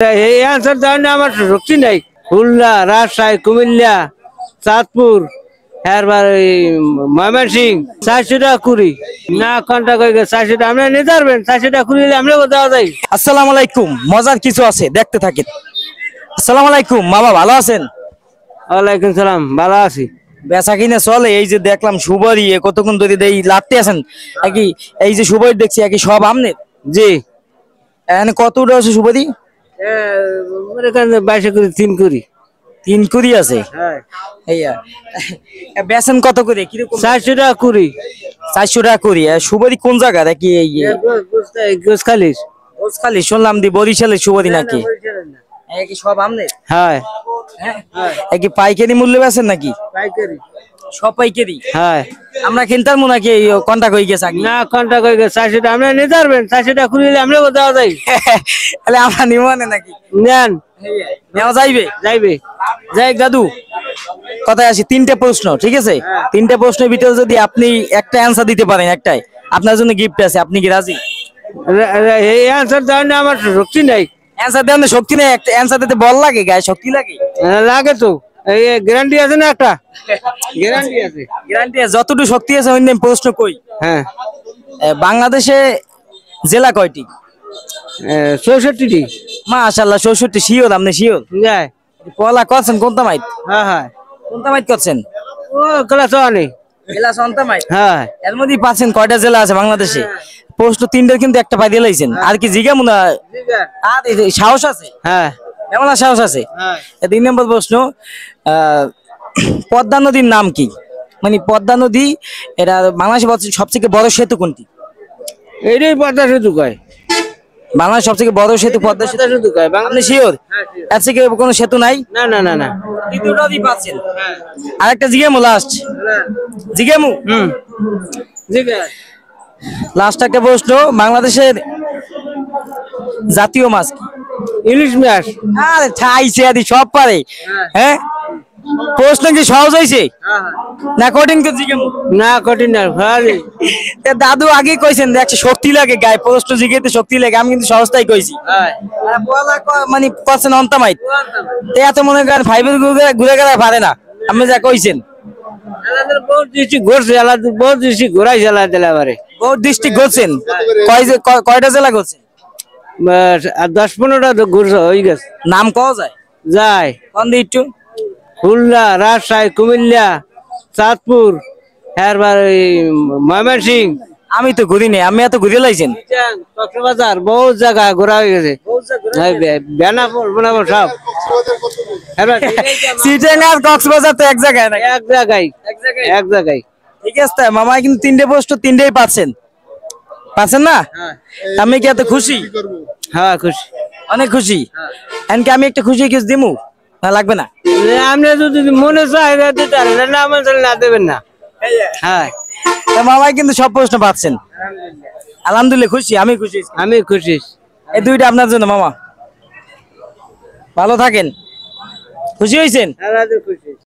এই অ্যান্সার দেওয়ার না আমার শক্তি নাই। খুলনা, রাজশাহী, কুমিল্লা, চাঁদপুর, এরবার ময়মনসিং 420 না কন্টাক্ট হয়ে গেছে 400 আমরা নিতে পারবেন 420 আমরা দেওয়া যায়। আসসালামু আলাইকুম। মজার কিছু আছে, দেখতে থাকেন। আসসালামু আলাইকুম মামা, ভালো আছেন? ওয়ালাইকুম সালাম, ভালো আছি। বেচা কিনে চলে? এই যে দেখলাম সুবারি কতক্ষণ ধরে দেই লাটতে আছেন একই, এই যে সুবারি দেখছি একই সব আমনে। জি এখানে কত উঠে আছে সুবারি? বাইশে করি 3 করি 3 কুড়ি আছে। হ্যাঁ, এইয়া বেচেন কত করে? কিরকম? 400 টাকা কুড়ি। 400 টাকা করি। সুবারি কোন জায়গা নাকি? এই গোসখালির। খালি শুনলাম দি বরিশালের সুবারি নাকি? একই সব আমনে? হ্যাঁ একই পাইকারি মূল্য বেচেন নাকি? পাইকারি সব পাইকারি। হ্যাঁ, আমরা কিনতাম নাকি কন্টাক্ট হয়ে গেছে আগে? না কন্টাক্ট হয়ে গেছে 400 টাকা আমরা নিতে পারবেন 400 টাকা কুড়ি আমরা দেওয়া যায়। তাহলে আমরা নিব না নাকি? নেন, নেওয়া যাইবে? যাইবে। যাই দাদু, কথায় আসি। 3টে প্রশ্ন, ঠিক আছে? 3টে প্রশ্নের ভিতরে যদি আপনি একটা অ্যান্সার দিতে পারেন, একটাই আপনার জন্য গিফট আছে। আপনি কি রাজি? এই অ্যান্সার দেওয়ার না আমার শক্তি নাই। অ্যান্সার দেওয়ার না শক্তি নেই, একটা অ্যান্সার দিতে বল লাগে, গায়ে শক্তি লাগে। লাগে তো, এই গ্যারান্টি আছে না একটা? গ্যারান্টি আছে। গ্যারান্টি যতটুকু শক্তি আছে অন্য প্রশ্ন কই। হ্যাঁ, বাংলাদেশে জেলা কয়টি? 64টি। মাশাআল্লাহ 64। শিওর? আপনি শিওর? যায়। পলা করছেন কোনটা মাইত? হ্যাঁ হ্যাঁ, কোনটা মাইত করছেন? ও ক্লাস ওয়ানে। জেলা সন্তা মাইত। হ্যাঁ, এর মধ্যেই পাচ্ছেন কয়টা জেলা আছে বাংলাদেশে? প্রশ্ন 3টার কিন্তু একটা পাই দিলাইছেন। আর কি জিজ্ঞামু না? আর সাহস আছে? হ্যাঁ এমন সাহস আছে? হ্যাঁ। 3 নম্বর প্রশ্ন, পদ্মা নদীর নাম কি? মানে পদ্মা নদী এটা বাংলাদেশের সবথেকে বড় সেতু কোনটি? এইটাই পদ্মা সেতু কয়। বাংলাদেশের সবথেকে বড় সেতু পদ্মা সেতু। সেতু কয়। আপনি শিওর? এর থেকে কোনো সেতু নাই? না না না না। এই দুটোই পাচ্ছেন। আরেকটা জিজ্ঞামু, লাস্ট জিজ্ঞামু। লাস্ট একটা প্রশ্ন, বাংলাদেশের জাতীয় মাছ কি? ইলিশ মাছ। আরে ঠাইছে আদি সব পারে। হ্যাঁ, প্রশ্ন কি সহজ হয়েছে না কঠিন? তো জিজ্ঞামু না কঠিন না, ভারী। দাদু আগে কইছেন দেখছে শক্তি লাগে গায়ে, প্রশ্ন জিজ্ঞেতে শক্তি লাগে। আমি কিন্তু সহজটাই কইছি। মানে করছেন অন্তামাইত। এত মনে করেন ফাইভের ঘুরে গেলে পারে না। আপনি যা কইছেন বহুত ডিস্ট্রিক্ট ঘুরছে, আলাদা বহুত ডিস্ট্রিক্ট ঘুরাই জেলা দিলে পারে। বহুত ডিস্ট্রিক্ট ঘুরছেন? কয়টা জেলা ঘুরছেন? 10-15টা তো ঘুরছে, হয়ে গেছে। নাম কওয়া যায়? যায়। কোন দিক একটু? খুলনা, রাজশাহী, কুমিল্লা, চাঁদপুর, এরবার ময়মনসিং। আমি তো ঘুরিনি। আমি এত ঘুরে লাইছেন? কক্সবাজার, বহুত জায়গা ঘোরা হয়ে গেছে। বেনাপোল বেনাপোল সব। চিটাগাং আর কক্সবাজার তো এক জায়গায় না? এক জায়গায়, এক জায়গায়। ঠিক আছে, মামা কিন্তু 3টে প্রশ্ন 3টেই পাচ্ছেন। পাচ্ছেন না? আমি কি এত খুশি? হ্যাঁ খুশি, অনেক খুশি। এনকে আমি একটা খুশি কিছু দিমু না? লাগবে না? আপনি যদি মনে চায় দিতে পারেন, না মনে চাইলে না দেবেন না। হ্যাঁ, মামাই কিন্তু সব প্রশ্ন পাচ্ছেন। আলহামদুলিল্লাহ খুশি, আমি খুশি। আমি খুশি। এই 2টা আপনার জন্য মামা। ভালো থাকেন। খুশি হয়েছেন? খুশি।